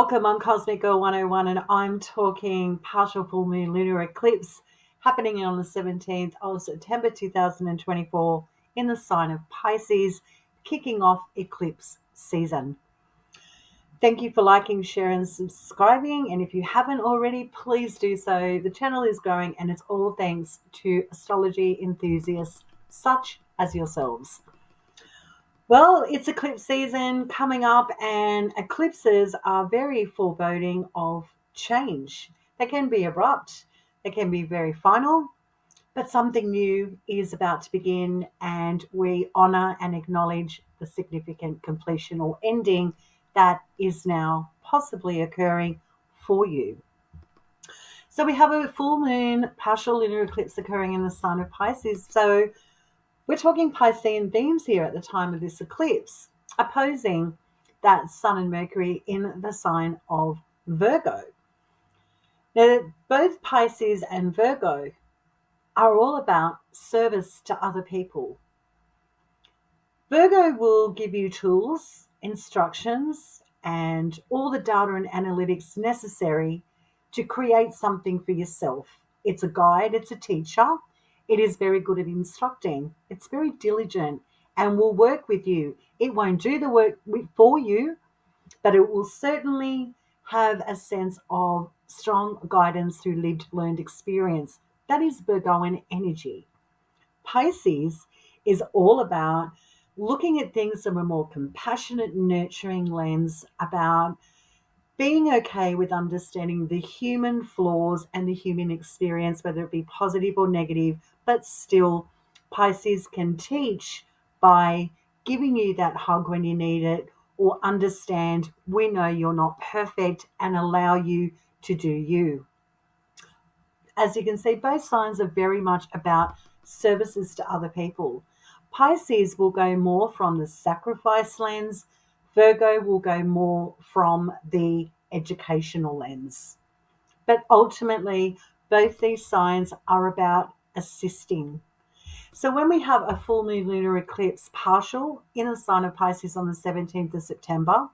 Welcome, I'm Cosmic Girl 101 and I'm talking partial full moon lunar eclipse happening on the 17th of September 2024 in the sign of Pisces, kicking off eclipse season. Thank you for liking, sharing, subscribing, and if you haven't already, please do so. The channel is growing and it's all thanks to astrology enthusiasts such as yourselves. Well, it's eclipse season coming up, and eclipses are very foreboding of change. They can be abrupt, they can be very final, but something new is about to begin, and we honor and acknowledge the significant completion or ending that is now possibly occurring for you. So, we have a full moon partial lunar eclipse occurring in the sign of Pisces. So, we're talking Piscean themes here at the time of this eclipse, opposing that Sun and Mercury in the sign of Virgo. Now, both Pisces and Virgo are all about service to other people. Virgo will give you tools, instructions, and all the data and analytics necessary to create something for yourself. It's a guide, it's a teacher. It is very good at instructing. It's very diligent and will work with you. It won't do the work for you, but it will certainly have a sense of strong guidance through lived, learned experience. That is Virgoan energy. Pisces is all about looking at things from a more compassionate, nurturing lens, about being okay with understanding the human flaws and the human experience, whether it be positive or negative, but still Pisces can teach by giving you that hug when you need it, or understand we know you're not perfect and allow you to do you. As you can see, both signs are very much about services to other people. Pisces will go more from the sacrifice lens. Virgo will go more from the educational lens. But ultimately, both these signs are about assisting. So when we have a full moon lunar eclipse partial in the sign of Pisces on the 17th of September,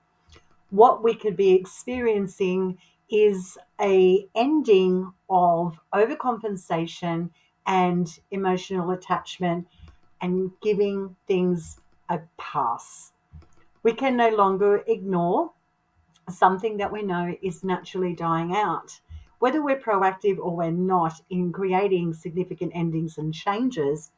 what we could be experiencing is a ending of overcompensation and emotional attachment and giving things a pass. We can no longer ignore something that we know is naturally dying out. Whether we're proactive or we're not in creating significant endings and changes,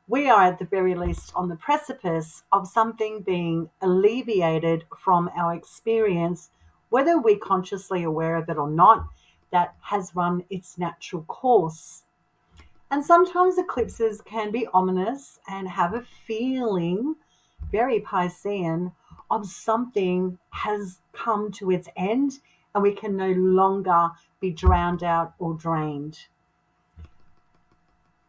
we are at the very least on the precipice of something being alleviated from our experience, whether we're consciously aware of it or not, that has run its natural course. And sometimes eclipses can be ominous and have a feeling, very Piscean, of something has come to its end and we can no longer be drowned out or drained.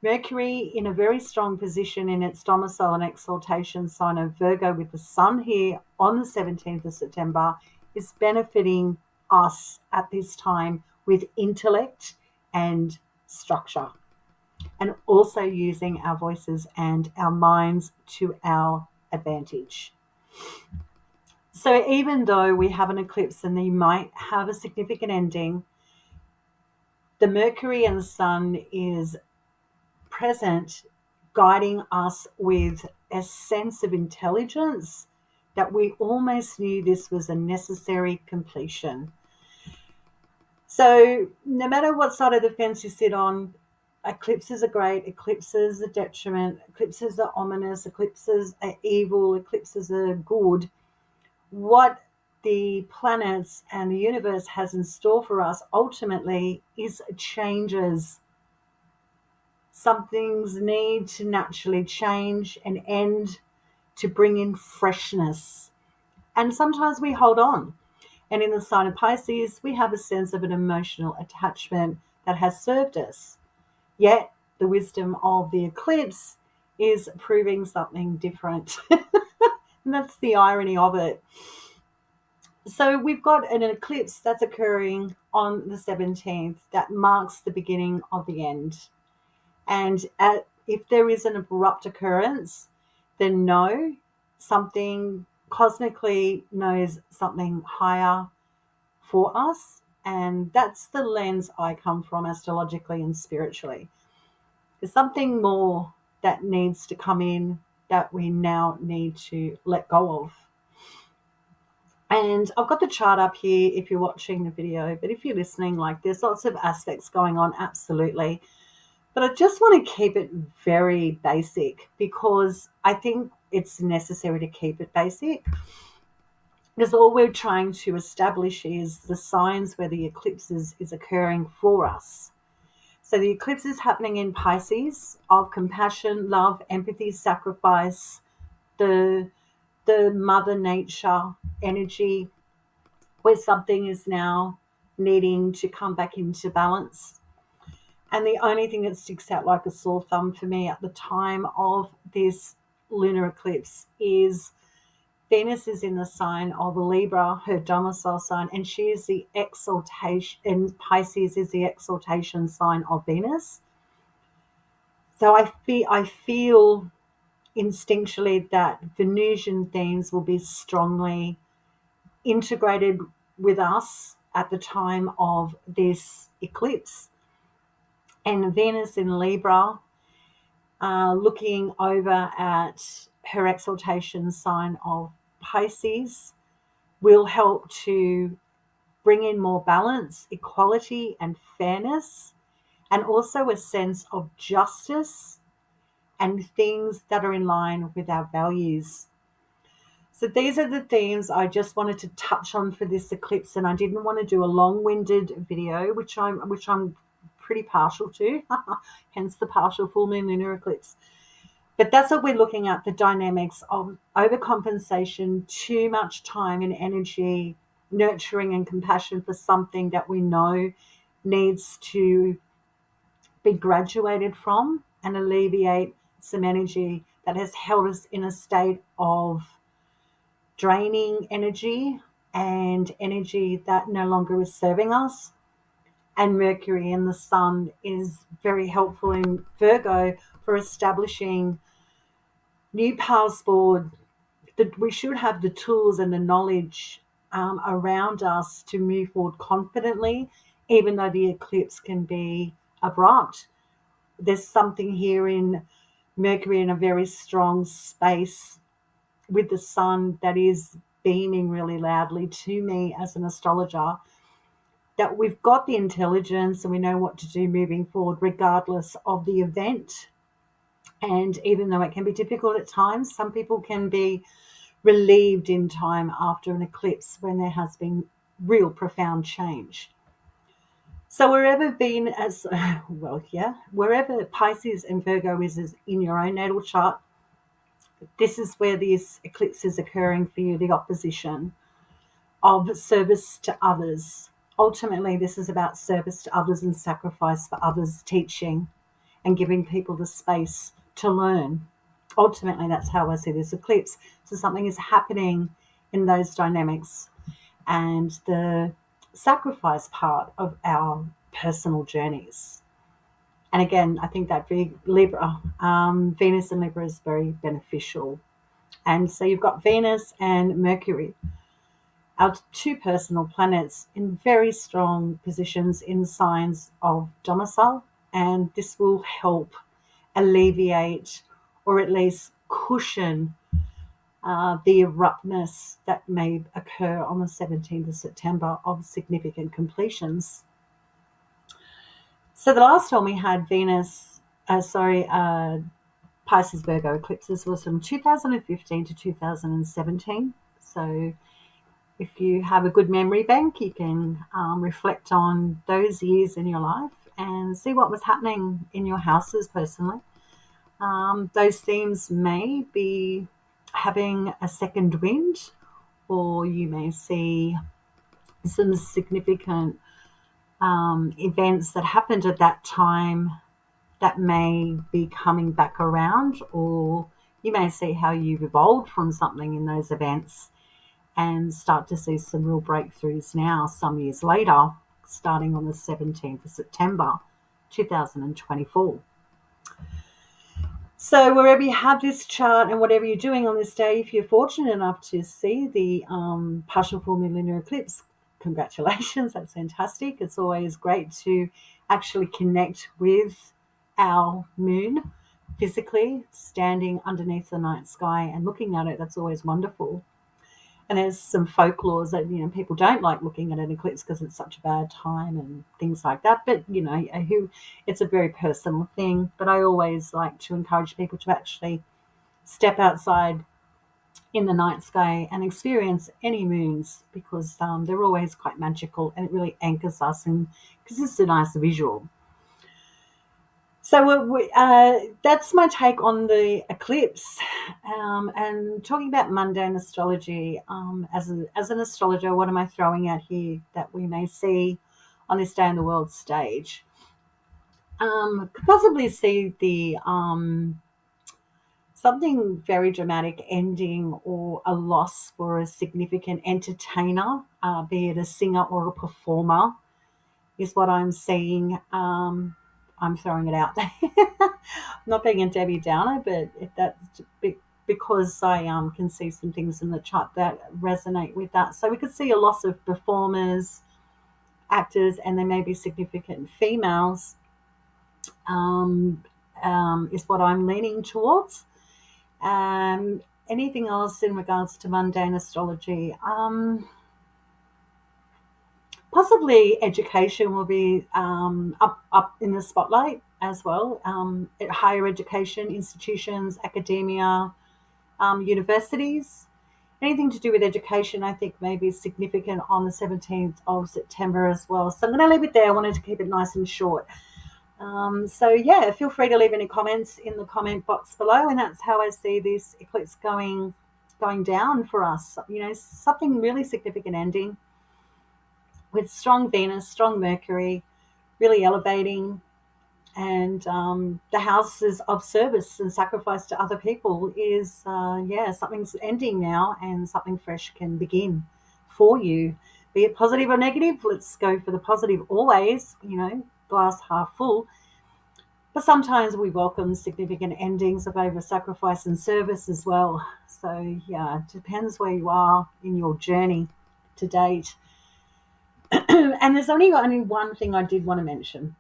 Mercury in a very strong position in its domicile and exaltation sign of Virgo with the Sun here on the 17th of September is benefiting us at this time with intellect and structure, and also using our voices and our minds to our advantage. So even though we have an eclipse and they might have a significant ending, the Mercury and the Sun is present, guiding us with a sense of intelligence that we almost knew this was a necessary completion. So no matter what side of the fence you sit on, eclipses are great, eclipses are detriment, eclipses are ominous, eclipses are evil, eclipses are good. What the planets and the universe has in store for us ultimately is changes. Some things need to naturally change and end to bring in freshness. And sometimes we hold on. And in the sign of Pisces, we have a sense of an emotional attachment that has served us. Yet the wisdom of the eclipse is proving something different. And that's the irony of it. So we've got an eclipse that's occurring on the 17th that marks the beginning of the end. And if there is an abrupt occurrence, then know something cosmically knows something higher for us. And that's the lens I come from astrologically and spiritually. There's something more that needs to come in that we now need to let go of. And I've got the chart up here if you're watching the video, but if you're listening, like, there's lots of aspects going on, absolutely. But I just want to keep it very basic because I think it's necessary to keep it basic, because all we're trying to establish is the signs where the eclipse is occurring for us. So the eclipse is happening in Pisces, of compassion, love, empathy, sacrifice, the mother nature energy, where something is now needing to come back into balance. And the only thing that sticks out like a sore thumb for me at the time of this lunar eclipse is Venus is in the sign of Libra, her domicile sign, and she is the exaltation, and Pisces is the exaltation sign of Venus. So I feel instinctually that Venusian themes will be strongly integrated with us at the time of this eclipse. And Venus in Libra, looking over at her exaltation sign of Pisces, will help to bring in more balance, equality, and fairness, and also a sense of justice and things that are in line with our values. So these are the themes I just wanted to touch on for this eclipse, and I didn't want to do a long-winded video, which I'm pretty partial to, hence the partial full moon lunar eclipse. But that's what we're looking at, the dynamics of overcompensation, too much time and energy nurturing and compassion for something that we know needs to be graduated from, and alleviate some energy that has held us in a state of draining energy and energy that no longer is serving us. And Mercury and the Sun is very helpful in Virgo for establishing new paths forward. That we should have the tools and the knowledge around us to move forward confidently, even though the eclipse can be abrupt. There's something here in Mercury in a very strong space with the Sun that is beaming really loudly to me as an astrologer, that we've got the intelligence and we know what to do moving forward regardless of the event. And even though it can be difficult at times, some people can be relieved in time after an eclipse when there has been real profound change. So wherever Pisces and Virgo is in your own natal chart, this is where this eclipse is occurring for you, the opposition of service to others. Ultimately, this is about service to others and sacrifice for others, teaching and giving people the space to learn. Ultimately, that's how I see this eclipse. So something is happening in those dynamics, and the sacrifice part of our personal journeys. And again, I think that Libra, Venus and Libra is very beneficial. And so you've got Venus and Mercury, our two personal planets, in very strong positions in signs of domicile. And this will help alleviate, or at least cushion, the abruptness that may occur on the 17th of September of significant completions. So the last time we had Pisces Virgo eclipses was from 2015 to 2017. So if you have a good memory bank, you can reflect on those years in your life and see what was happening in your houses personally. Those themes may be having a second wind, or you may see some significant events that happened at that time that may be coming back around, or you may see how you've evolved from something in those events and start to see some real breakthroughs now, some years later, starting on the 17th of September 2024. So wherever you have this chart and whatever you're doing on this day, if you're fortunate enough to see the partial full moon lunar eclipse, congratulations, that's fantastic. It's always great to actually connect with our moon physically, standing underneath the night sky and looking at it. That's always wonderful. And there's some folklore that, people don't like looking at an eclipse because it's such a bad time and things like that. But, it's a very personal thing. But I always like to encourage people to actually step outside in the night sky and experience any moons, because they're always quite magical, and it really anchors us, and because it's a nice visual. So that's my take on the eclipse, and talking about mundane astrology. As an astrologer, what am I throwing out here that we may see on this day in the world stage? Could possibly see the something very dramatic ending, or a loss for a significant entertainer, be it a singer or a performer, is what I'm seeing. I'm throwing it out there. Not being a Debbie Downer, but if that's because I can see some things in the chart that resonate with that. So we could see a loss of performers, actors, and there may be significant females, is what I'm leaning towards. Anything else in regards to mundane astrology? Possibly education will be up in the spotlight as well. Higher education institutions, academia, universities, anything to do with education, I think may be significant on the 17th of September as well. So I'm going to leave it there. I wanted to keep it nice and short. Feel free to leave any comments in the comment box below, and that's how I see this eclipse going down for us. Something really significant ending, with strong Venus, strong Mercury, really elevating, and the houses of service and sacrifice to other people is, something's ending now, and something fresh can begin for you. Be it positive or negative, let's go for the positive always, glass half full. But sometimes we welcome significant endings of over sacrifice and service as well. So, yeah, it depends where you are in your journey to date. And there's only one thing I did want to mention.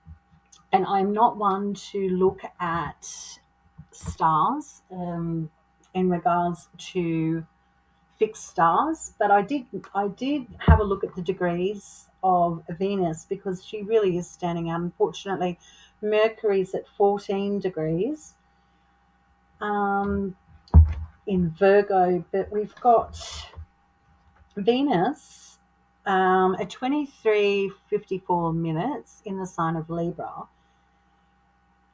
And I'm not one to look at stars in regards to fixed stars, but I did have a look at the degrees of Venus, because she really is standing out. Unfortunately, Mercury's at 14 degrees in Virgo, but we've got Venus at 23:54 minutes in the sign of Libra.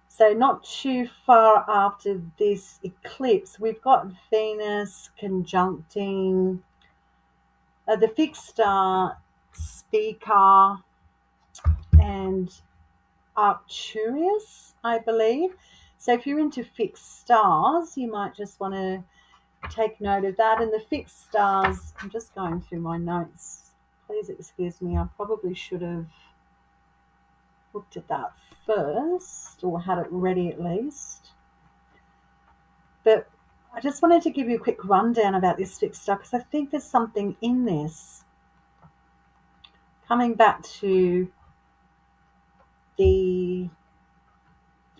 So not too far after this eclipse, we've got Venus conjuncting the fixed star Speaker and Arcturus, I believe. So if you're into fixed stars, you might just want to take note of that. And the fixed stars, I'm just going through my notes. Please excuse me, I probably should have looked at that first, or had it ready at least. But I just wanted to give you a quick rundown about this fixed star, because I think there's something in this. Coming back to the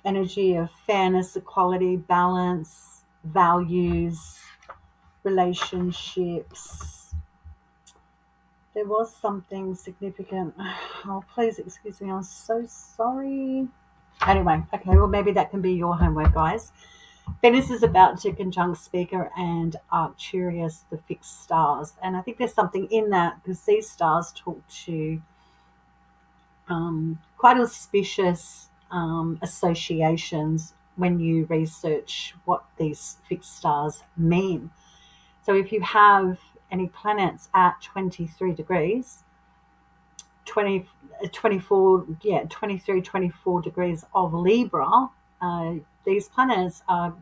energy of fairness, equality, balance, values, relationships. There was something significant. Oh, please excuse me. I'm so sorry. Anyway, okay, well, maybe that can be your homework, guys. Venus is about to conjunct Speaker and Arcturus, the fixed stars. And I think there's something in that, because these stars talk to quite auspicious associations when you research what these fixed stars mean. So if you have any planets at 23 degrees, 24 degrees of Libra, these planets are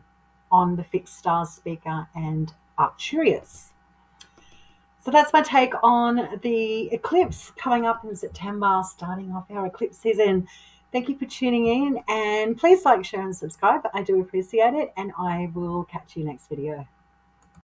on the fixed stars Speaker and Arcturus. So that's my take on the eclipse coming up in September, starting off our eclipse season. Thank you for tuning in, and please like, share and subscribe. I do appreciate it, and I will catch you next video.